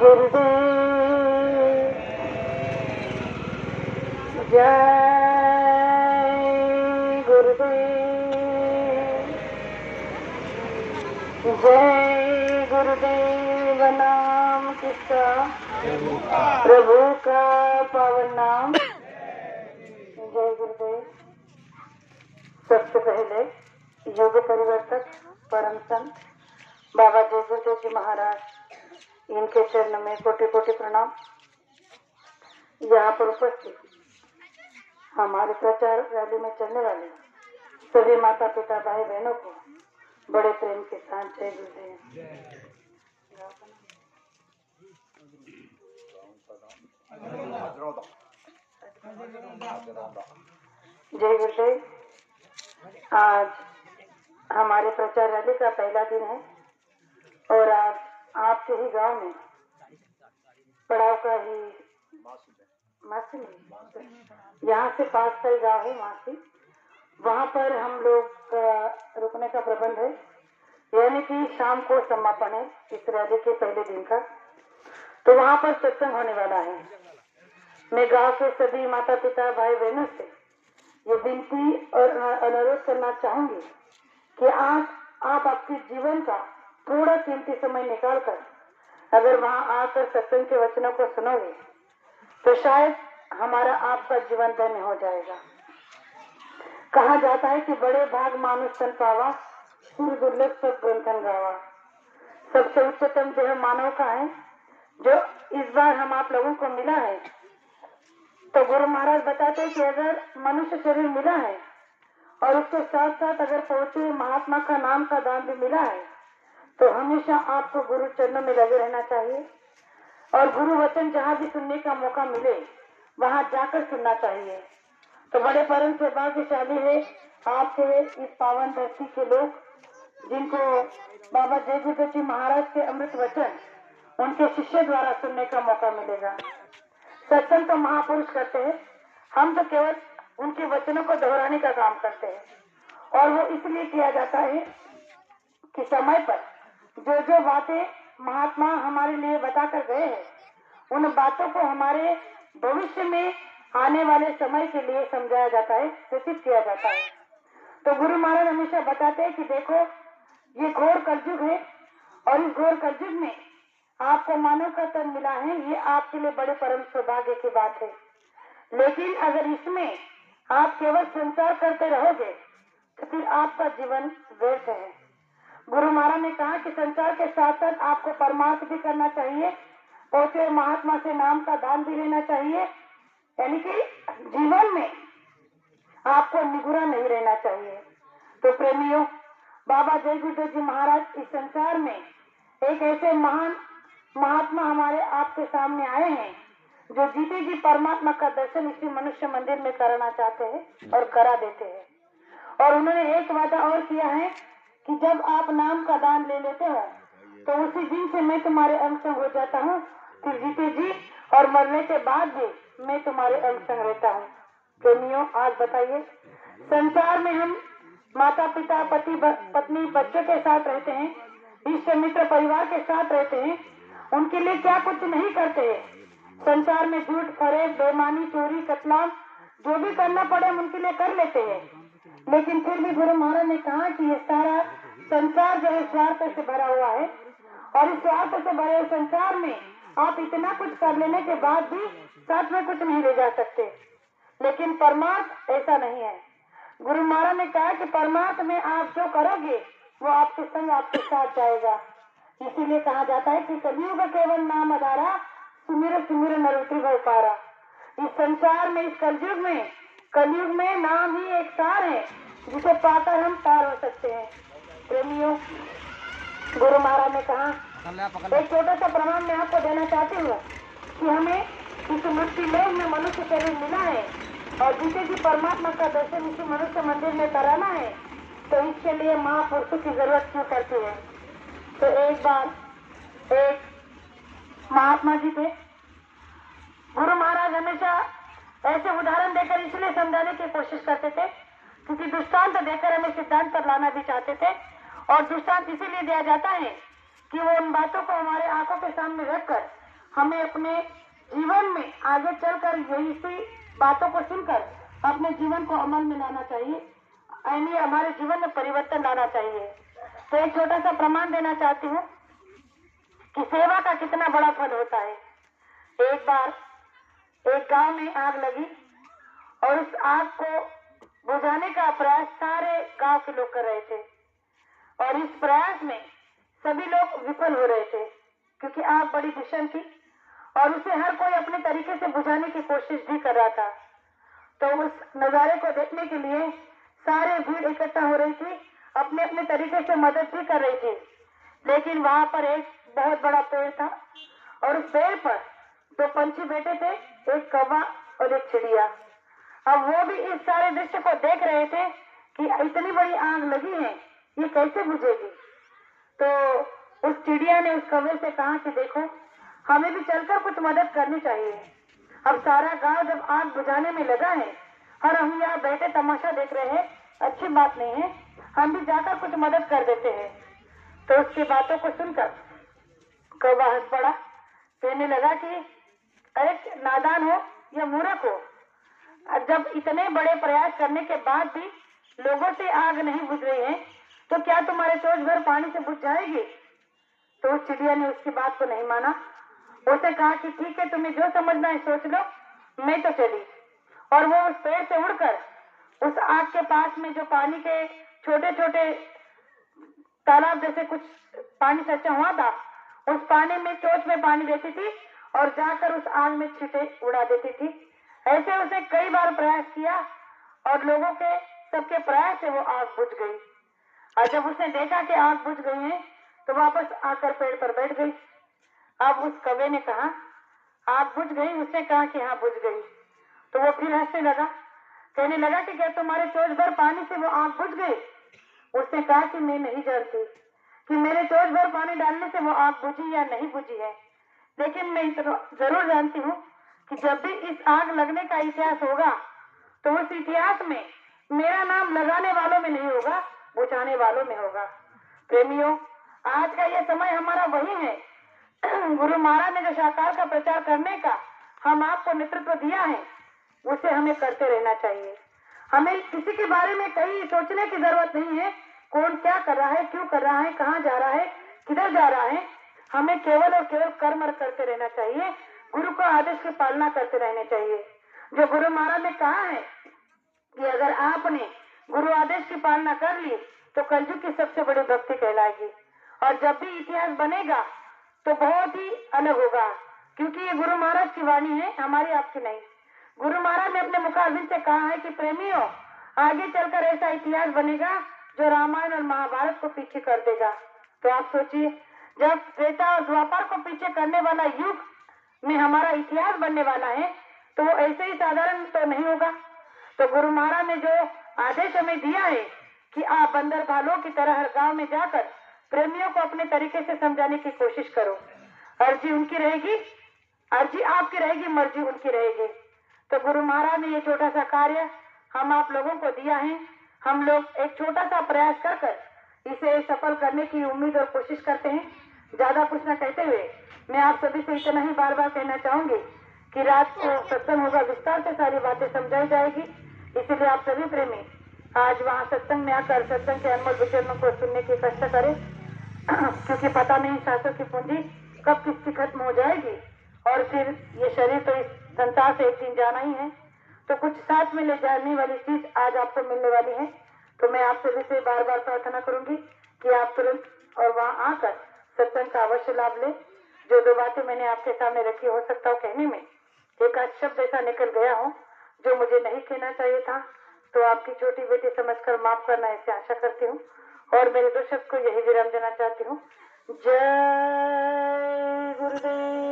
गुरुदेव जय गुरुदेव जय गुरुदेव। नाम किसका? प्रभु का पावन नाम। जय गुरुदेव। सबसे पहले योग परिवर्तक परम संत बाबा जय गुरुदेव जी महाराज, इनके चरण में कोटि कोटि प्रणाम। यहाँ पर उपस्थित हमारे प्रचार रैली में चलने वाले सभी माता पिता भाई बहनों को बड़े प्रेम के साथ जय गुरुदेव। जय गुरुदेव। आज हमारे प्रचार रैली का पहला दिन है और आज आपके ही गांव में पड़ाव का ही मासी यहाँ से 5 साल गाँव है मासी, वहाँ पर हम लोग का रुकने का प्रबंध है। यानी कि शाम को समापन है इस रैली के पहले दिन का, तो वहाँ पर सत्संग होने वाला है। मैं गांव के सभी माता पिता भाई बहनों से ये विनती और अनुरोध करना चाहूंगी कि आज आप आपके जीवन का थोड़ा कीमती समय निकालकर अगर वहाँ आकर सत्संग के वचनों को सुनोगे तो शायद हमारा आपका जीवन धन्य हो जाएगा। कहा जाता है कि बड़े भाग मानुष तन पावा, सुर दुर्लभ सब ग्रंथन गावा। सबसे उच्चतम देह मानव का है जो इस बार हम आप लोगों को मिला है। तो गुरु महाराज बताते हैं कि अगर मनुष्य शरीर मिला है और उसके साथ साथ अगर पहुंचे महात्मा का नाम का दान भी मिला है तो हमेशा आपको गुरु चरणों में लगे रहना चाहिए और गुरु वचन जहाँ भी सुनने का मौका मिले वहाँ जाकर सुनना चाहिए। तो बड़े परम सौभाग्यशाली है आपके इस पावन धरती के लोग जिनको बाबा जय गुरुदेव जी महाराज के अमृत वचन उनके शिष्य द्वारा सुनने का मौका मिलेगा। सत्संग तो महापुरुष करते हैं, हम तो केवल उनके वचनों को दोहराने का काम करते हैं और वो इसलिए किया जाता है कि समय पर जो जो बातें महात्मा हमारे लिए बताकर गए हैं उन बातों को हमारे भविष्य में आने वाले समय के लिए समझाया जाता है, सूचित किया जाता है। तो गुरु महाराज हमेशा बताते हैं कि देखो ये घोर कलयुग है और इस घोर कलयुग में आपको मानव का तन मिला है, ये आपके लिए बड़े परम सौभाग्य की बात है। लेकिन अगर इसमें आप केवल संचार करते रहोगे तो फिर आपका जीवन व्यर्थ है। गुरु महाराज ने कहा कि संचार के साथ साथ आपको परमार्थ भी करना चाहिए, पहुंचे महात्मा से नाम का दान भी लेना चाहिए। यानी कि जीवन में आपको निगुरा नहीं रहना चाहिए। तो प्रेमियों, बाबा जय गुरुदेव जी महाराज इस संसार में एक ऐसे महान महात्मा हमारे आपके सामने आए हैं जो जीते जी परमात्मा का दर्शन इसी मनुष्य मंदिर में कराना चाहते हैं और करा देते हैं। और उन्होंने एक वादा और किया है कि जब आप नाम का दान ले लेते हो तो उसी दिन से मैं तुम्हारे अंग संग हो जाता हूँ, फिर जीते जी और मरने के बाद भी मैं तुम्हारे अंग संग रहता हूँ। प्रेमियों, आज बताइए संसार में हम माता पिता पति पत्नी बच्चों के साथ रहते हैं, इष्ट मित्र परिवार के साथ रहते हैं, उनके लिए क्या कुछ नहीं करते हैं। संसार में झूठ फरेब बेईमानी चोरी कतलाम जो भी करना पड़े हम उनके लिए कर लेते हैं। लेकिन फिर भी गुरु महाराज ने कहा कि ये सारा संसार जो है स्वार्थ से भरा हुआ है और इस स्वार्थ से भरे हुए संसार में आप इतना कुछ कर लेने के बाद भी साथ में कुछ नहीं ले जा सकते। लेकिन परमार्थ ऐसा नहीं है। गुरु महाराज ने कहा कि परमार्थ में आप जो करोगे वो आपके संग आपके साथ जाएगा। इसीलिए कहा जाता है कि कलियुग केवल नाम आधारा, सुमिर सुमिर नरोति भव पारा। इस संसार में इस कलयुग में नाम ही एक सार है जिसे पाकर हम पार हो सकते हैं। प्रेमियों, गुरु महाराज ने कहा एक छोटा सा प्रमाण मैं आपको देना चाहती हूँ कि हमें इस मृत्यु लोक में मनुष्य शरीर मिला है और जिसे भी परमात्मा का दर्शन इसी मनुष्य मंदिर में कराना है तो इसके लिए महापुरुषों की जरूरत क्यों पड़ती है। तो एक बार एक महात्मा जी थे। गुरु महाराज हमेशा ऐसे उदाहरण देकर इसलिए समझाने की कोशिश करते थे क्योंकि दृष्टांत देकर हमें सिद्धांत पर लाना भी चाहते थे और दृष्टांत इसीलिए दिया जाता है कि वो उन बातों को हमारे आंखों के सामने रखकर हमें अपने जीवन में आगे चलकर यही सी बातों को सुनकर अपने जीवन को अमल में लाना चाहिए, यानी हमारे जीवन में परिवर्तन लाना चाहिए। तो एक छोटा सा प्रमाण देना चाहती हूँ कि सेवा का कितना बड़ा फल होता है। एक बार एक गांव में आग लगी और उस आग को बुझाने का प्रयास सारे गांव के लोग कर रहे थे और इस प्रयास में सभी लोग विफल हो रहे थे क्योंकि आग बड़ी भीषण थी और उसे हर कोई अपने तरीके से बुझाने की कोशिश भी कर रहा था। तो उस नजारे को देखने के लिए सारे भीड़ इकट्ठा हो रही थी, अपने अपने तरीके से मदद भी कर रही थी। लेकिन वहां पर एक बहुत बड़ा पेड़ था और उस पेड़ पर दो पंछी बैठे थे, एक कौवा और एक चिड़िया। अब वो भी इस सारे दृश्य को देख रहे थे कि इतनी बड़ी आग लगी है, ये कैसे बुझेगी। तो उस चिड़िया ने उस कौवे से कहा कि देखो, हमें भी चलकर कुछ मदद करनी चाहिए। अब सारा गांव जब आग बुझाने में लगा है और हम यहाँ बैठे तमाशा देख रहे हैं, अच्छी बात नहीं है, हम भी जाकर कुछ मदद कर देते हैं। तो उसकी बातों को सुनकर कौवा हंस पड़ा, कहने लगा कि अरे नादान हो या मूर्ख हो, जब इतने बड़े प्रयास करने के बाद भी लोगों से आग नहीं बुझ रही है तो क्या तुम्हारे चोंच भर पानी से बुझ जाएगी। तो उस चिड़िया ने उसकी बात को नहीं माना, उसे कहा कि ठीक है, तुम्हें जो समझना है सोच लो, मैं तो चली। और वो उस पेड़ से उड़कर उस आग के पास में जो पानी के छोटे छोटे तालाब जैसे कुछ पानी सच्चा हुआ था, उस पानी में चोंच में पानी देती थी और जाकर उस आग में छींटे उड़ा देती थी। ऐसे उसे कई बार प्रयास किया और लोगों के सबके प्रयास से वो आग बुझ गई। और जब उसने देखा कि आग बुझ गई है तो वापस आकर पेड़ पर बैठ गई। अब उस कौवे ने कहा आग बुझ गई, उसने कहा कि हाँ बुझ गई। तो वो फिर हंसने लगा, कहने लगा कि क्या तुम्हारे चोंच भर पानी से वो आग बुझ गई। उसने कहा कि मैं नहीं जानती कि मेरे चोंच भर पानी डालने से वो आग बुझी या नहीं बुझी है, लेकिन मैं जरूर जानती हूँ कि जब भी इस आग लगने का इतिहास होगा तो उस इतिहास में मेरा नाम लगाने वालों में नहीं होगा, बुझाने वालों में होगा। प्रेमियों, आज का ये समय हमारा वही है। गुरु महाराज ने जो साकार का प्रचार करने का हम आपको नेतृत्व दिया है, उसे हमें करते रहना चाहिए। हमें किसी के बारे में कहीं सोचने की जरूरत नहीं है, कौन क्या कर रहा है, क्यों कर रहा है, कहाँ जा रहा है, किधर जा रहा है। हमें केवल और केवल कर्म करते रहना चाहिए, गुरु का आदेश की पालना करते रहने चाहिए। जो गुरु महाराज ने कहा है कि अगर आपने गुरु आदेश की पालना कर ली तो कलयुग की सबसे बड़ी भक्ति कहलाएगी और जब भी इतिहास बनेगा तो बहुत ही अलग होगा, क्योंकि ये गुरु महाराज की वाणी है, हमारी आपकी नहीं। गुरु महाराज ने अपने मुखारबिंद से कहा है कि प्रेमियों, आगे चलकर ऐसा इतिहास बनेगा जो रामायण और महाभारत को पीछे कर देगा। तो आप सोचिए, जब त्रेता और द्वापर को पीछे करने वाला युग में हमारा इतिहास बनने वाला है तो वो ऐसे ही साधारण तो नहीं होगा। तो गुरु महाराज ने जो आदेश हमें दिया है कि आप बंदर भालों की तरह हर गांव में जाकर प्रेमियों को अपने तरीके से समझाने की कोशिश करो। अर्जी उनकी रहेगी, अर्जी आपकी रहेगी, मर्जी उनकी रहेगी। तो गुरु महाराज ने ये छोटा सा कार्य हम आप लोगों को दिया है। हम लोग एक छोटा सा प्रयास कर इसे सफल करने की उम्मीद और कोशिश करते हैं। ज्यादा कुछ न कहते हुए मैं आप सभी से इतना ही बार बार कहना चाहूंगी कि रात को सत्संग होगा, विस्तार से सारी बातें समझाई जाएगी। इसीलिए आप सभी प्रेमी आज वहाँ सत्संग में आकर सत्संग के अनमोल विचरणों को सुनने की कष्ट करें, क्योंकि पता नहीं शास्त्रों की पूंजी कब किसकी खत्म हो जाएगी और फिर ये शरीर तो इस संसार से एक दिन जाना ही है। तो कुछ साथ में ले जाने वाली चीज आज आपको मिलने वाली है। तो मैं आप सभी से बार बार प्रार्थना करूंगी कि आप तुरंत और वहाँ आकर सत्संग का अवश्य लाभ लें। जो दो बातें मैंने आपके सामने रखी, हो सकता हो कहने में एक आध शब्द ऐसा निकल गया हो जो मुझे नहीं कहना चाहिए था, तो आपकी छोटी बेटी समझकर माफ करना, ऐसे आशा करती हूँ। और मेरे दर्शक को यही विराम देना चाहती हूँ। जय गुरुदेव।